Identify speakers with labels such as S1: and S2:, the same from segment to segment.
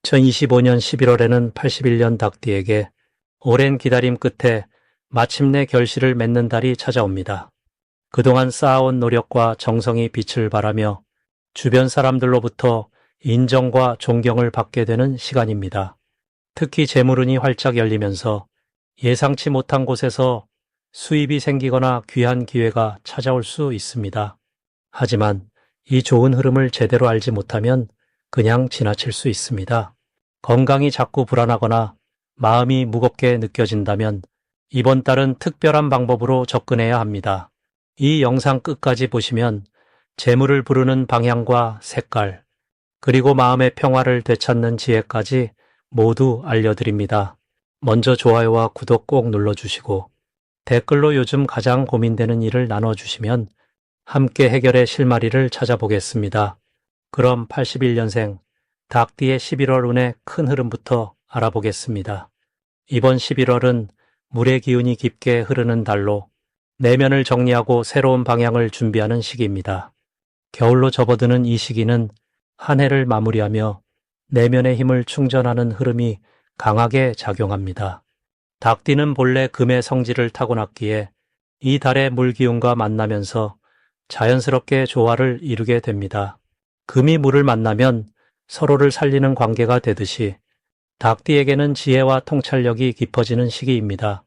S1: 2025년 11월에는 81년 닭띠에게 오랜 기다림 끝에 마침내 결실을 맺는 달이 찾아옵니다. 그동안 쌓아온 노력과 정성이 빛을 발하며 주변 사람들로부터 인정과 존경을 받게 되는 시간입니다. 특히 재물운이 활짝 열리면서 예상치 못한 곳에서 수입이 생기거나 귀한 기회가 찾아올 수 있습니다. 하지만 이 좋은 흐름을 제대로 알지 못하면 그냥 지나칠 수 있습니다. 건강이 자꾸 불안하거나 마음이 무겁게 느껴진다면 이번 달은 특별한 방법으로 접근해야 합니다. 이 영상 끝까지 보시면 재물을 부르는 방향과 색깔, 그리고 마음의 평화를 되찾는 지혜까지 모두 알려드립니다. 먼저 좋아요와 구독 꼭 눌러주시고 댓글로 요즘 가장 고민되는 일을 나눠주시면 함께 해결의 실마리를 찾아보겠습니다. 그럼 81년생 닭띠의 11월 운의 큰 흐름부터 알아보겠습니다. 이번 11월은 물의 기운이 깊게 흐르는 달로 내면을 정리하고 새로운 방향을 준비하는 시기입니다. 겨울로 접어드는 이 시기는 한 해를 마무리하며 내면의 힘을 충전하는 흐름이 강하게 작용합니다. 닭띠는 본래 금의 성질을 타고났기에 이 달의 물기운과 만나면서 자연스럽게 조화를 이루게 됩니다. 금이 물을 만나면 서로를 살리는 관계가 되듯이 닭띠에게는 지혜와 통찰력이 깊어지는 시기입니다.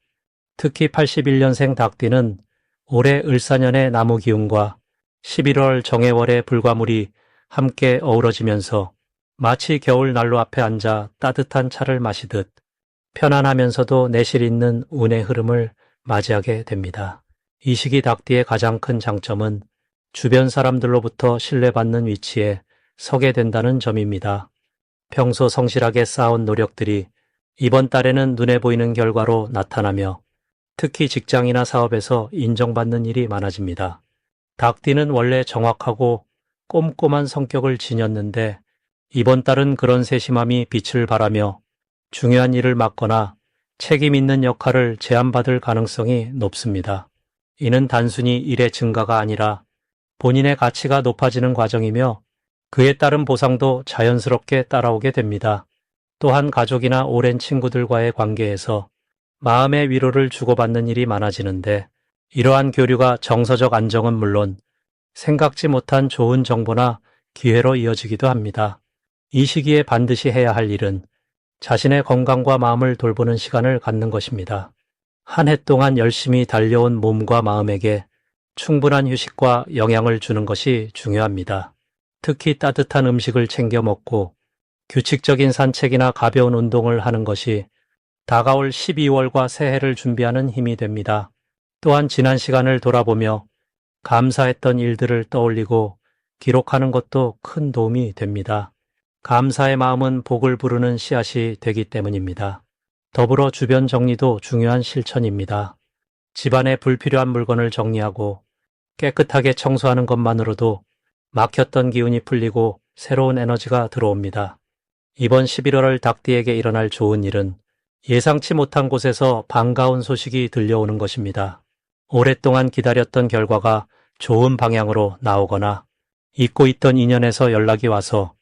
S1: 특히 81년생 닭띠는 올해 을사년의 나무 기운과 11월 정해월의 불과물이 함께 어우러지면서 마치 겨울 난로 앞에 앉아 따뜻한 차를 마시듯 편안하면서도 내실 있는 운의 흐름을 맞이하게 됩니다. 이 시기 닭띠의 가장 큰 장점은 주변 사람들로부터 신뢰받는 위치에 서게 된다는 점입니다. 평소 성실하게 쌓아온 노력들이 이번 달에는 눈에 보이는 결과로 나타나며 특히 직장이나 사업에서 인정받는 일이 많아집니다. 닭띠는 원래 정확하고 꼼꼼한 성격을 지녔는데 이번 달은 그런 세심함이 빛을 발하며 중요한 일을 맡거나 책임 있는 역할을 제안받을 가능성이 높습니다. 이는 단순히 일의 증가가 아니라 본인의 가치가 높아지는 과정이며 그에 따른 보상도 자연스럽게 따라오게 됩니다. 또한 가족이나 오랜 친구들과의 관계에서 마음의 위로를 주고받는 일이 많아지는데 이러한 교류가 정서적 안정은 물론 생각지 못한 좋은 정보나 기회로 이어지기도 합니다. 이 시기에 반드시 해야 할 일은 자신의 건강과 마음을 돌보는 시간을 갖는 것입니다. 한 해 동안 열심히 달려온 몸과 마음에게 충분한 휴식과 영양을 주는 것이 중요합니다. 특히 따뜻한 음식을 챙겨 먹고 규칙적인 산책이나 가벼운 운동을 하는 것이 다가올 12월과 새해를 준비하는 힘이 됩니다. 또한 지난 시간을 돌아보며 감사했던 일들을 떠올리고 기록하는 것도 큰 도움이 됩니다. 감사의 마음은 복을 부르는 씨앗이 되기 때문입니다. 더불어 주변 정리도 중요한 실천입니다. 집안의 불필요한 물건을 정리하고 깨끗하게 청소하는 것만으로도 막혔던 기운이 풀리고 새로운 에너지가 들어옵니다. 이번 11월 닭띠에게 일어날 좋은 일은 예상치 못한 곳에서 반가운 소식이 들려오는 것입니다. 오랫동안 기다렸던 결과가 좋은 방향으로 나오거나 잊고 있던 인연에서 연락이 와서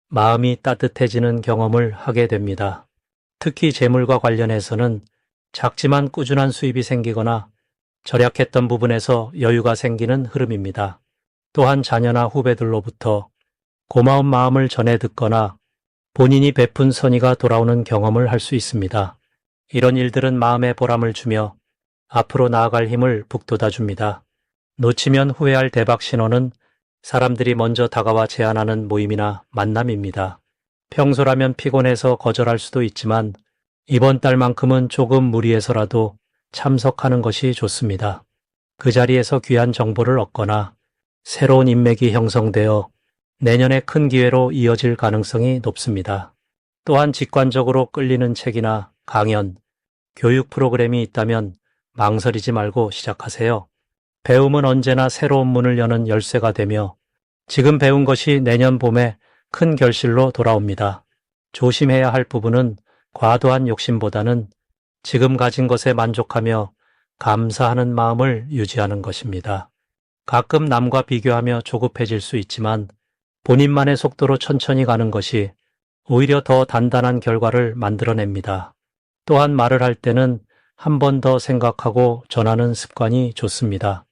S1: 마음이 따뜻해지는 경험을 하게 됩니다. 특히 재물과 관련해서는 작지만 꾸준한 수입이 생기거나 절약했던 부분에서 여유가 생기는 흐름입니다. 또한 자녀나 후배들로부터 고마운 마음을 전해 듣거나 본인이 베푼 선의가 돌아오는 경험을 할 수 있습니다. 이런 일들은 마음의 보람을 주며 앞으로 나아갈 힘을 북돋아줍니다. 놓치면 후회할 대박 신호는 사람들이 먼저 다가와 제안하는 모임이나 만남입니다. 평소라면 피곤해서 거절할 수도 있지만 이번 달만큼은 조금 무리해서라도 참석하는 것이 좋습니다. 그 자리에서 귀한 정보를 얻거나 새로운 인맥이 형성되어 내년에 큰 기회로 이어질 가능성이 높습니다. 또한 직관적으로 끌리는 책이나 강연, 교육 프로그램이 있다면 망설이지 말고 시작하세요. 배움은 언제나 새로운 문을 여는 열쇠가 되며 지금 배운 것이 내년 봄에 큰 결실로 돌아옵니다. 조심해야 할 부분은 과도한 욕심보다는 지금 가진 것에 만족하며 감사하는 마음을 유지하는 것입니다. 가끔 남과 비교하며 조급해질 수 있지만 본인만의 속도로 천천히 가는 것이 오히려 더 단단한 결과를 만들어냅니다. 또한 말을 할 때는 한 번 더 생각하고 전하는 습관이 좋습니다.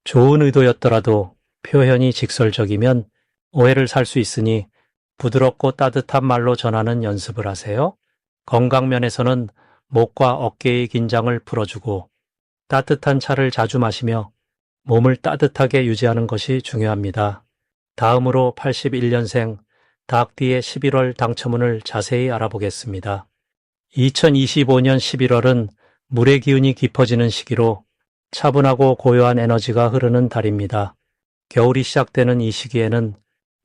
S1: 좋은 의도였더라도 표현이 직설적이면 오해를 살 수 있으니 부드럽고 따뜻한 말로 전하는 연습을 하세요. 건강면에서는 목과 어깨의 긴장을 풀어주고 따뜻한 차를 자주 마시며 몸을 따뜻하게 유지하는 것이 중요합니다. 다음으로 81년생 닭띠의 11월 당첨운을 자세히 알아보겠습니다. 2025년 11월은 물의 기운이 깊어지는 시기로 차분하고 고요한 에너지가 흐르는 달입니다. 겨울이 시작되는 이 시기에는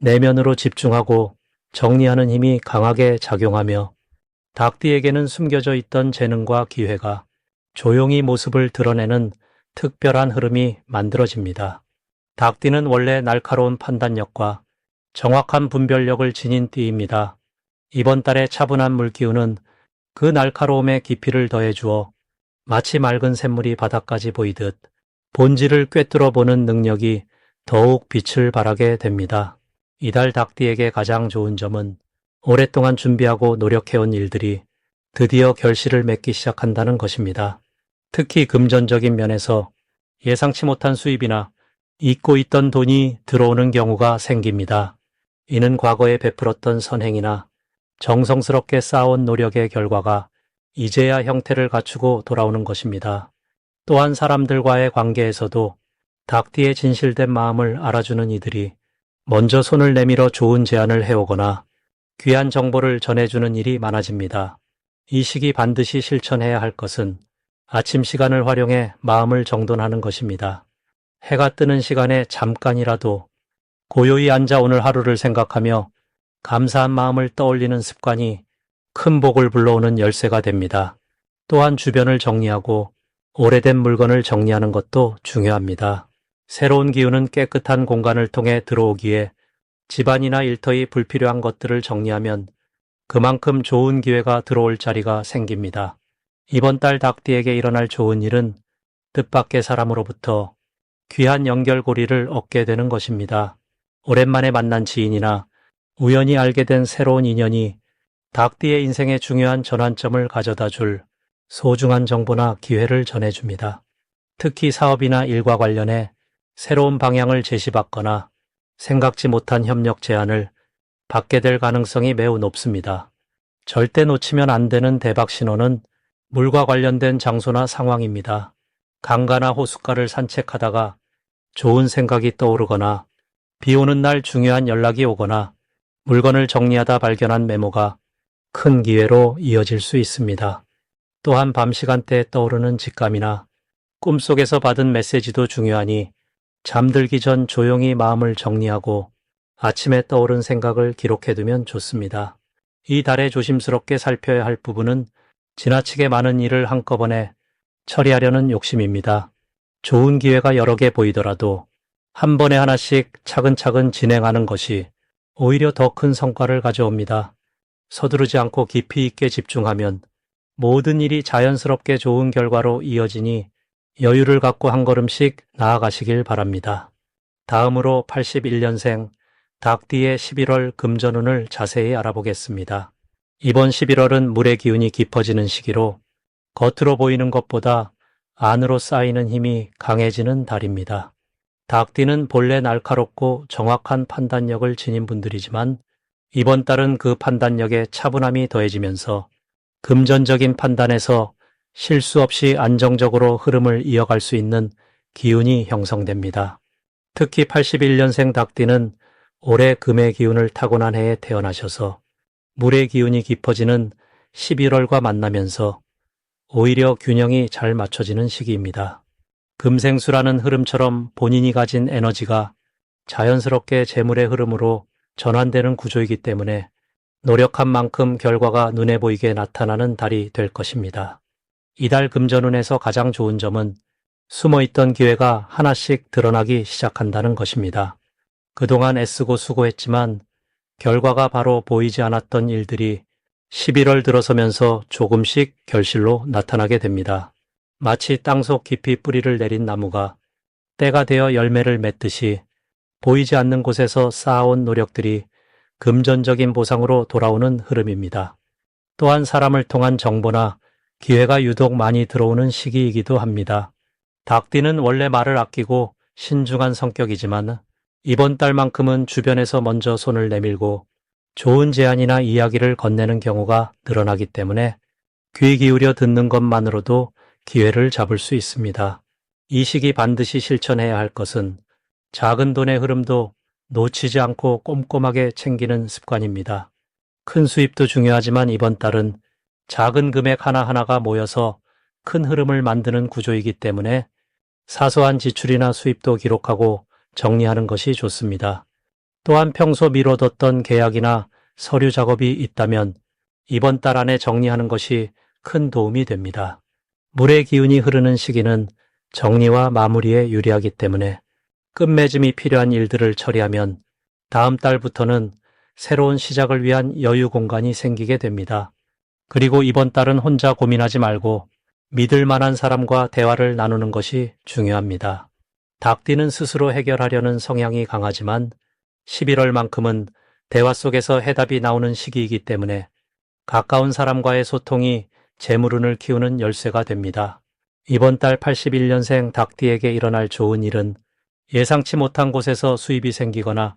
S1: 내면으로 집중하고 정리하는 힘이 강하게 작용하며 닭띠에게는 숨겨져 있던 재능과 기회가 조용히 모습을 드러내는 특별한 흐름이 만들어집니다. 닭띠는 원래 날카로운 판단력과 정확한 분별력을 지닌 띠입니다. 이번 달의 차분한 물기운은 그 날카로움에 깊이를 더해주어 마치 맑은 샘물이 바닥까지 보이듯 본질을 꿰뚫어 보는 능력이 더욱 빛을 발하게 됩니다. 이달 닭띠에게 가장 좋은 점은 오랫동안 준비하고 노력해온 일들이 드디어 결실을 맺기 시작한다는 것입니다. 특히 금전적인 면에서 예상치 못한 수입이나 잊고 있던 돈이 들어오는 경우가 생깁니다. 이는 과거에 베풀었던 선행이나 정성스럽게 쌓아온 노력의 결과가 이제야 형태를 갖추고 돌아오는 것입니다. 또한 사람들과의 관계에서도 닭띠의 진실된 마음을 알아주는 이들이 먼저 손을 내밀어 좋은 제안을 해오거나 귀한 정보를 전해주는 일이 많아집니다. 이 시기 반드시 실천해야 할 것은 아침 시간을 활용해 마음을 정돈하는 것입니다. 해가 뜨는 시간에 잠깐이라도 고요히 앉아 오늘 하루를 생각하며 감사한 마음을 떠올리는 습관이 큰 복을 불러오는 열쇠가 됩니다. 또한 주변을 정리하고 오래된 물건을 정리하는 것도 중요합니다. 새로운 기운은 깨끗한 공간을 통해 들어오기에 집안이나 일터의 불필요한 것들을 정리하면 그만큼 좋은 기회가 들어올 자리가 생깁니다. 이번 달 닭띠에게 일어날 좋은 일은 뜻밖의 사람으로부터 귀한 연결고리를 얻게 되는 것입니다. 오랜만에 만난 지인이나 우연히 알게 된 새로운 인연이 닭띠의 인생에 중요한 전환점을 가져다 줄 소중한 정보나 기회를 전해줍니다. 특히 사업이나 일과 관련해 새로운 방향을 제시받거나 생각지 못한 협력 제안을 받게 될 가능성이 매우 높습니다. 절대 놓치면 안 되는 대박 신호는 물과 관련된 장소나 상황입니다. 강가나 호숫가를 산책하다가 좋은 생각이 떠오르거나 비 오는 날 중요한 연락이 오거나 물건을 정리하다 발견한 메모가 큰 기회로 이어질 수 있습니다. 또한 밤 시간대에 떠오르는 직감이나 꿈속에서 받은 메시지도 중요하니 잠들기 전 조용히 마음을 정리하고 아침에 떠오른 생각을 기록해두면 좋습니다. 이 달에 조심스럽게 살펴야 할 부분은 지나치게 많은 일을 한꺼번에 처리하려는 욕심입니다. 좋은 기회가 여러 개 보이더라도 한 번에 하나씩 차근차근 진행하는 것이 오히려 더 큰 성과를 가져옵니다. 서두르지 않고 깊이 있게 집중하면 모든 일이 자연스럽게 좋은 결과로 이어지니 여유를 갖고 한 걸음씩 나아가시길 바랍니다. 다음으로 81년생 닭띠의 11월 금전운을 자세히 알아보겠습니다. 이번 11월은 물의 기운이 깊어지는 시기로 겉으로 보이는 것보다 안으로 쌓이는 힘이 강해지는 달입니다. 닭띠는 본래 날카롭고 정확한 판단력을 지닌 분들이지만 이번 달은 그 판단력에 차분함이 더해지면서 금전적인 판단에서 실수 없이 안정적으로 흐름을 이어갈 수 있는 기운이 형성됩니다. 특히 81년생 닭띠는 올해 금의 기운을 타고난 해에 태어나셔서 물의 기운이 깊어지는 11월과 만나면서 오히려 균형이 잘 맞춰지는 시기입니다. 금생수라는 흐름처럼 본인이 가진 에너지가 자연스럽게 재물의 흐름으로 전환되는 구조이기 때문에 노력한 만큼 결과가 눈에 보이게 나타나는 달이 될 것입니다. 이달 금전운에서 가장 좋은 점은 숨어있던 기회가 하나씩 드러나기 시작한다는 것입니다. 그동안 애쓰고 수고했지만 결과가 바로 보이지 않았던 일들이 11월 들어서면서 조금씩 결실로 나타나게 됩니다. 마치 땅속 깊이 뿌리를 내린 나무가 때가 되어 열매를 맺듯이 보이지 않는 곳에서 쌓아온 노력들이 금전적인 보상으로 돌아오는 흐름입니다. 또한 사람을 통한 정보나 기회가 유독 많이 들어오는 시기이기도 합니다. 닭띠는 원래 말을 아끼고 신중한 성격이지만 이번 달만큼은 주변에서 먼저 손을 내밀고 좋은 제안이나 이야기를 건네는 경우가 늘어나기 때문에 귀 기울여 듣는 것만으로도 기회를 잡을 수 있습니다. 이 시기 반드시 실천해야 할 것은 작은 돈의 흐름도 놓치지 않고 꼼꼼하게 챙기는 습관입니다. 큰 수입도 중요하지만 이번 달은 작은 금액 하나하나가 모여서 큰 흐름을 만드는 구조이기 때문에 사소한 지출이나 수입도 기록하고 정리하는 것이 좋습니다. 또한 평소 미뤄뒀던 계약이나 서류 작업이 있다면 이번 달 안에 정리하는 것이 큰 도움이 됩니다. 물의 기운이 흐르는 시기는 정리와 마무리에 유리하기 때문에 끝맺음이 필요한 일들을 처리하면 다음 달부터는 새로운 시작을 위한 여유 공간이 생기게 됩니다. 그리고 이번 달은 혼자 고민하지 말고 믿을 만한 사람과 대화를 나누는 것이 중요합니다. 닭띠는 스스로 해결하려는 성향이 강하지만 11월만큼은 대화 속에서 해답이 나오는 시기이기 때문에 가까운 사람과의 소통이 재물운을 키우는 열쇠가 됩니다. 이번 달 81년생 닭띠에게 일어날 좋은 일은 예상치 못한 곳에서 수입이 생기거나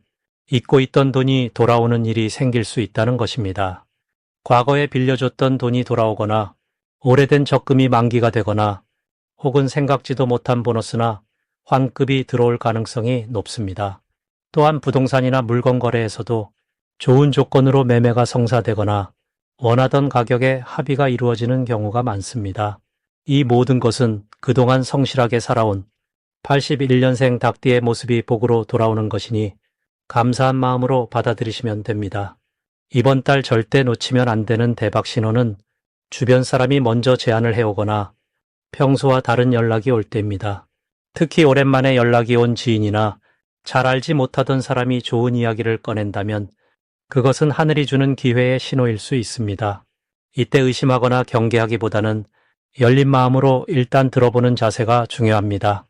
S1: 잊고 있던 돈이 돌아오는 일이 생길 수 있다는 것입니다. 과거에 빌려줬던 돈이 돌아오거나 오래된 적금이 만기가 되거나 혹은 생각지도 못한 보너스나 환급이 들어올 가능성이 높습니다. 또한 부동산이나 물건 거래에서도 좋은 조건으로 매매가 성사되거나 원하던 가격에 합의가 이루어지는 경우가 많습니다. 이 모든 것은 그동안 성실하게 살아온 81년생 닭띠의 모습이 복으로 돌아오는 것이니 감사한 마음으로 받아들이시면 됩니다. 이번 달 절대 놓치면 안 되는 대박 신호는 주변 사람이 먼저 제안을 해오거나 평소와 다른 연락이 올 때입니다. 특히 오랜만에 연락이 온 지인이나 잘 알지 못하던 사람이 좋은 이야기를 꺼낸다면 그것은 하늘이 주는 기회의 신호일 수 있습니다. 이때 의심하거나 경계하기보다는 열린 마음으로 일단 들어보는 자세가 중요합니다.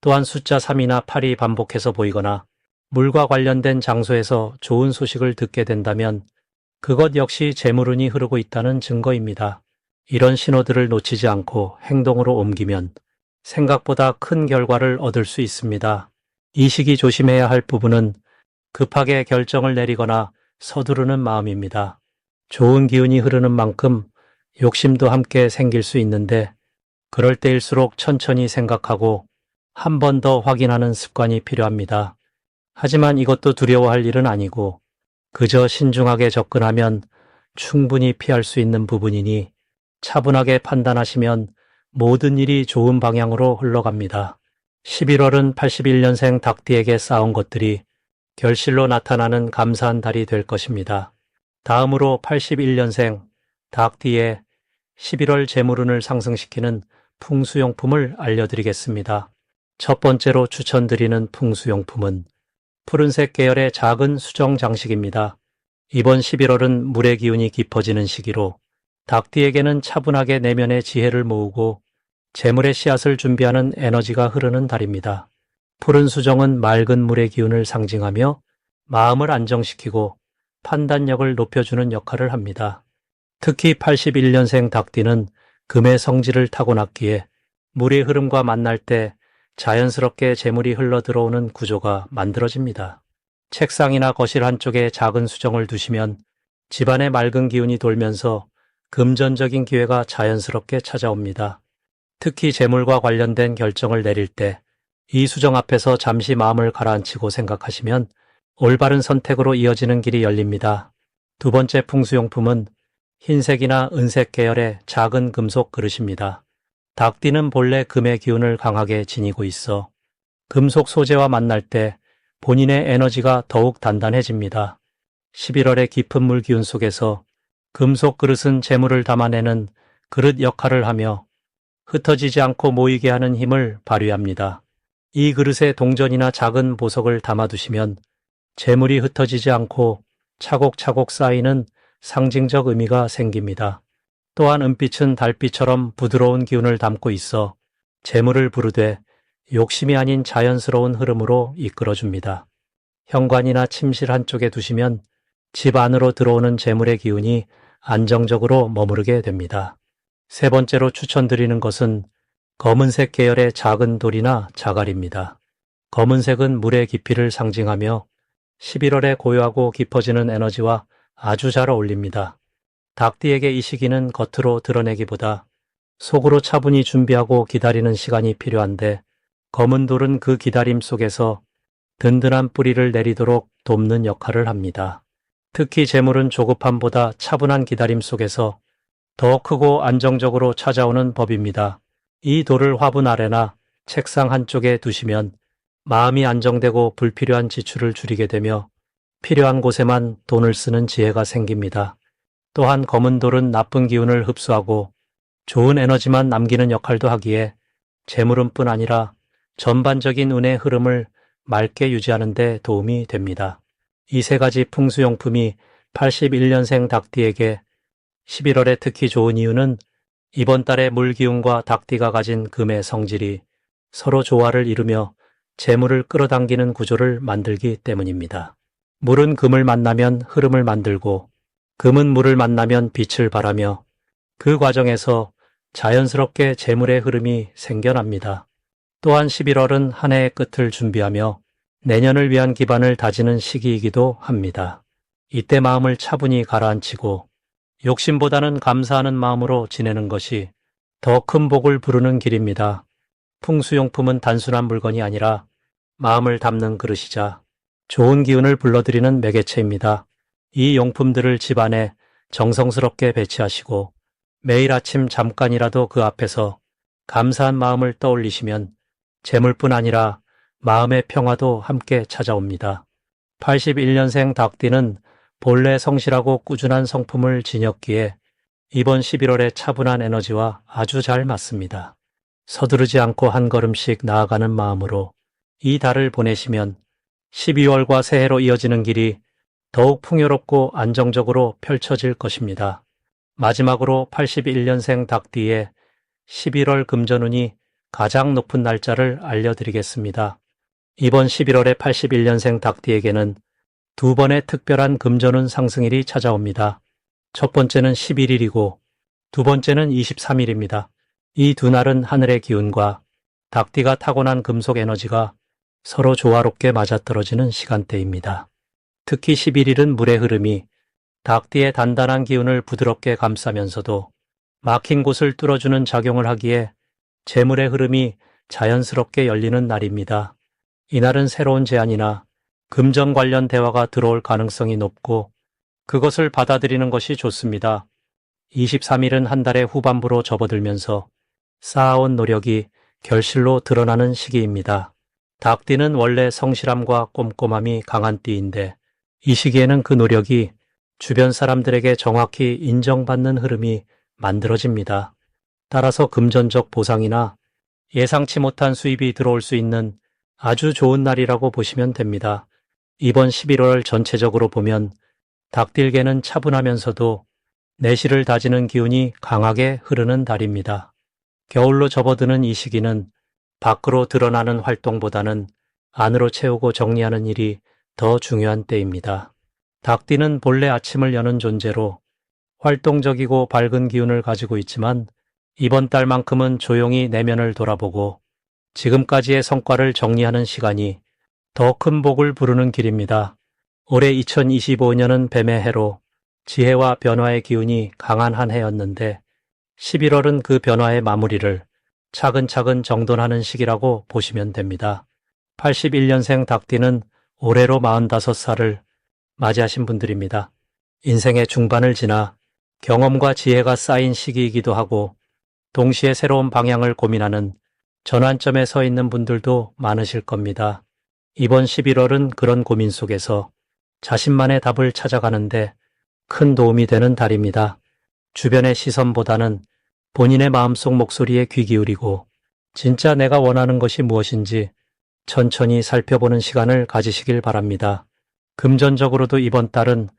S1: 또한 숫자 3이나 8이 반복해서 보이거나 물과 관련된 장소에서 좋은 소식을 듣게 된다면 그것 역시 재물운이 흐르고 있다는 증거입니다. 이런 신호들을 놓치지 않고 행동으로 옮기면 생각보다 큰 결과를 얻을 수 있습니다. 이 시기 조심해야 할 부분은 급하게 결정을 내리거나 서두르는 마음입니다. 좋은 기운이 흐르는 만큼 욕심도 함께 생길 수 있는데 그럴 때일수록 천천히 생각하고 한 번 더 확인하는 습관이 필요합니다. 하지만 이것도 두려워할 일은 아니고 그저 신중하게 접근하면 충분히 피할 수 있는 부분이니 차분하게 판단하시면 모든 일이 좋은 방향으로 흘러갑니다. 11월은 81년생 닭띠에게 쌓은 것들이 결실로 나타나는 감사한 달이 될 것입니다. 다음으로 81년생 닭띠의 11월 재물운을 상승시키는 풍수용품을 알려드리겠습니다. 첫 번째로 추천드리는 풍수용품은 푸른색 계열의 작은 수정 장식입니다. 이번 11월은 물의 기운이 깊어지는 시기로 닭띠에게는 차분하게 내면의 지혜를 모으고 재물의 씨앗을 준비하는 에너지가 흐르는 달입니다. 푸른 수정은 맑은 물의 기운을 상징하며 마음을 안정시키고 판단력을 높여주는 역할을 합니다. 특히 81년생 닭띠는 금의 성질을 타고났기에 물의 흐름과 만날 때 자연스럽게 재물이 흘러들어오는 구조가 만들어집니다. 책상이나 거실 한쪽에 작은 수정을 두시면 집안에 맑은 기운이 돌면서 금전적인 기회가 자연스럽게 찾아옵니다. 특히 재물과 관련된 결정을 내릴 때 이 수정 앞에서 잠시 마음을 가라앉히고 생각하시면 올바른 선택으로 이어지는 길이 열립니다. 두 번째 풍수용품은 흰색이나 은색 계열의 작은 금속 그릇입니다. 닭띠는 본래 금의 기운을 강하게 지니고 있어 금속 소재와 만날 때 본인의 에너지가 더욱 단단해집니다. 11월의 깊은 물 기운 속에서 금속 그릇은 재물을 담아내는 그릇 역할을 하며 흩어지지 않고 모이게 하는 힘을 발휘합니다. 이 그릇에 동전이나 작은 보석을 담아두시면 재물이 흩어지지 않고 차곡차곡 쌓이는 상징적 의미가 생깁니다. 또한 은빛은 달빛처럼 부드러운 기운을 담고 있어 재물을 부르되 욕심이 아닌 자연스러운 흐름으로 이끌어줍니다. 현관이나 침실 한쪽에 두시면 집 안으로 들어오는 재물의 기운이 안정적으로 머무르게 됩니다. 세 번째로 추천드리는 것은 검은색 계열의 작은 돌이나 자갈입니다. 검은색은 물의 깊이를 상징하며 11월에 고요하고 깊어지는 에너지와 아주 잘 어울립니다. 닭띠에게 이 시기는 겉으로 드러내기보다 속으로 차분히 준비하고 기다리는 시간이 필요한데, 검은 돌은 그 기다림 속에서 든든한 뿌리를 내리도록 돕는 역할을 합니다. 특히 재물은 조급함보다 차분한 기다림 속에서 더 크고 안정적으로 찾아오는 법입니다. 이 돌을 화분 아래나 책상 한쪽에 두시면 마음이 안정되고 불필요한 지출을 줄이게 되며 필요한 곳에만 돈을 쓰는 지혜가 생깁니다. 또한 검은 돌은 나쁜 기운을 흡수하고 좋은 에너지만 남기는 역할도 하기에 재물운뿐 아니라 전반적인 운의 흐름을 맑게 유지하는 데 도움이 됩니다. 이 세 가지 풍수용품이 81년생 닭띠에게 11월에 특히 좋은 이유는 이번 달의 물기운과 닭띠가 가진 금의 성질이 서로 조화를 이루며 재물을 끌어당기는 구조를 만들기 때문입니다. 물은 금을 만나면 흐름을 만들고 금은 물을 만나면 빛을 발하며 그 과정에서 자연스럽게 재물의 흐름이 생겨납니다. 또한 11월은 한 해의 끝을 준비하며 내년을 위한 기반을 다지는 시기이기도 합니다. 이때 마음을 차분히 가라앉히고 욕심보다는 감사하는 마음으로 지내는 것이 더 큰 복을 부르는 길입니다. 풍수용품은 단순한 물건이 아니라 마음을 담는 그릇이자 좋은 기운을 불러들이는 매개체입니다. 이 용품들을 집안에 정성스럽게 배치하시고 매일 아침 잠깐이라도 그 앞에서 감사한 마음을 떠올리시면 재물뿐 아니라 마음의 평화도 함께 찾아옵니다. 81년생 닭띠는 본래 성실하고 꾸준한 성품을 지녔기에 이번 11월의 차분한 에너지와 아주 잘 맞습니다. 서두르지 않고 한 걸음씩 나아가는 마음으로 이 달을 보내시면 12월과 새해로 이어지는 길이 더욱 풍요롭고 안정적으로 펼쳐질 것입니다. 마지막으로 81년생 닭띠의 11월 금전운이 가장 높은 날짜를 알려드리겠습니다. 이번 11월에 81년생 닭띠에게는 두 번의 특별한 금전운 상승일이 찾아옵니다. 첫 번째는 11일이고 두 번째는 23일입니다. 이 두 날은 하늘의 기운과 닭띠가 타고난 금속 에너지가 서로 조화롭게 맞아떨어지는 시간대입니다. 특히 11일은 물의 흐름이 닭띠의 단단한 기운을 부드럽게 감싸면서도 막힌 곳을 뚫어주는 작용을 하기에 재물의 흐름이 자연스럽게 열리는 날입니다. 이날은 새로운 제안이나 금전 관련 대화가 들어올 가능성이 높고 그것을 받아들이는 것이 좋습니다. 23일은 한 달의 후반부로 접어들면서 쌓아온 노력이 결실로 드러나는 시기입니다. 닭띠는 원래 성실함과 꼼꼼함이 강한 띠인데 이 시기에는 그 노력이 주변 사람들에게 정확히 인정받는 흐름이 만들어집니다. 따라서 금전적 보상이나 예상치 못한 수입이 들어올 수 있는 아주 좋은 날이라고 보시면 됩니다. 이번 11월 전체적으로 보면 닭띠에게는 차분하면서도 내실을 다지는 기운이 강하게 흐르는 달입니다. 겨울로 접어드는 이 시기는 밖으로 드러나는 활동보다는 안으로 채우고 정리하는 일이 더 중요한 때입니다. 닭띠는 본래 아침을 여는 존재로 활동적이고 밝은 기운을 가지고 있지만 이번 달만큼은 조용히 내면을 돌아보고 지금까지의 성과를 정리하는 시간이 더 큰 복을 부르는 길입니다. 올해 2025년은 뱀의 해로 지혜와 변화의 기운이 강한 한 해였는데 11월은 그 변화의 마무리를 차근차근 정돈하는 시기라고 보시면 됩니다. 81년생 닭띠는 올해로 45살을 맞이하신 분들입니다. 인생의 중반을 지나 경험과 지혜가 쌓인 시기이기도 하고 동시에 새로운 방향을 고민하는 전환점에 서 있는 분들도 많으실 겁니다. 이번 11월은 그런 고민 속에서 자신만의 답을 찾아가는데 큰 도움이 되는 달입니다. 주변의 시선보다는 본인의 마음속 목소리에 귀 기울이고 진짜 내가 원하는 것이 무엇인지 천천히 살펴보는 시간을 가지시길 바랍니다. 금전적으로도 이번 달은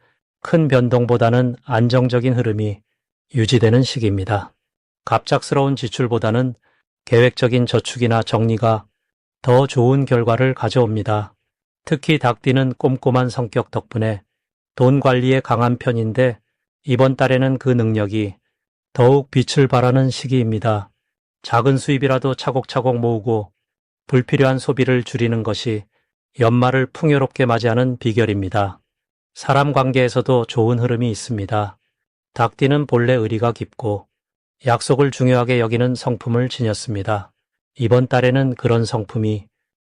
S1: 큰 변동보다는 안정적인 흐름이 유지되는 시기입니다. 갑작스러운 지출보다는 계획적인 저축이나 정리가 더 좋은 결과를 가져옵니다. 특히 닭띠는 꼼꼼한 성격 덕분에 돈 관리에 강한 편인데 이번 달에는 그 능력이 더욱 빛을 발하는 시기입니다. 작은 수입이라도 차곡차곡 모으고 불필요한 소비를 줄이는 것이 연말을 풍요롭게 맞이하는 비결입니다. 사람 관계에서도 좋은 흐름이 있습니다. 닭띠는 본래 의리가 깊고 약속을 중요하게 여기는 성품을 지녔습니다. 이번 달에는 그런 성품이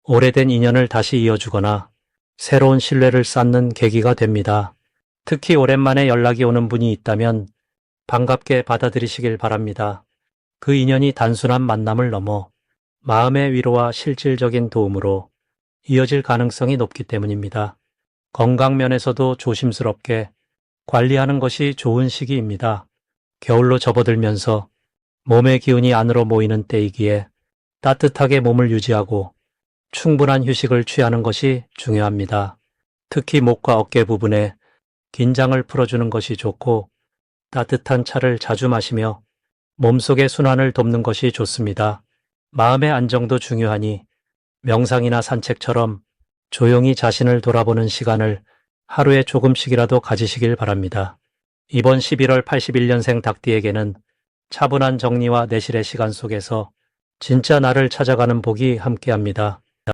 S1: 오래된 인연을 다시 이어주거나 새로운 신뢰를 쌓는 계기가 됩니다. 특히 오랜만에 연락이 오는 분이 있다면 반갑게 받아들이시길 바랍니다. 그 인연이 단순한 만남을 넘어 마음의 위로와 실질적인 도움으로 이어질 가능성이 높기 때문입니다. 건강 면에서도 조심스럽게 관리하는 것이 좋은 시기입니다. 겨울로 접어들면서 몸의 기운이 안으로 모이는 때이기에 따뜻하게 몸을 유지하고 충분한 휴식을 취하는 것이 중요합니다. 특히 목과 어깨 부분에 긴장을 풀어주는 것이 좋고 따뜻한 차를 자주 마시며 몸속의 순환을 돕는 것이 좋습니다. 마음의 안정도 중요하니 명상이나 산책처럼 조용히 자신을 돌아보는 시간을 하루에 조금씩이라도 가지시길 바랍니다. 이번 11월 81년생 닭띠에게는 차분한 정리와 내실의 시간 속에서 진짜 나를 찾아가는 복이 함께합니다.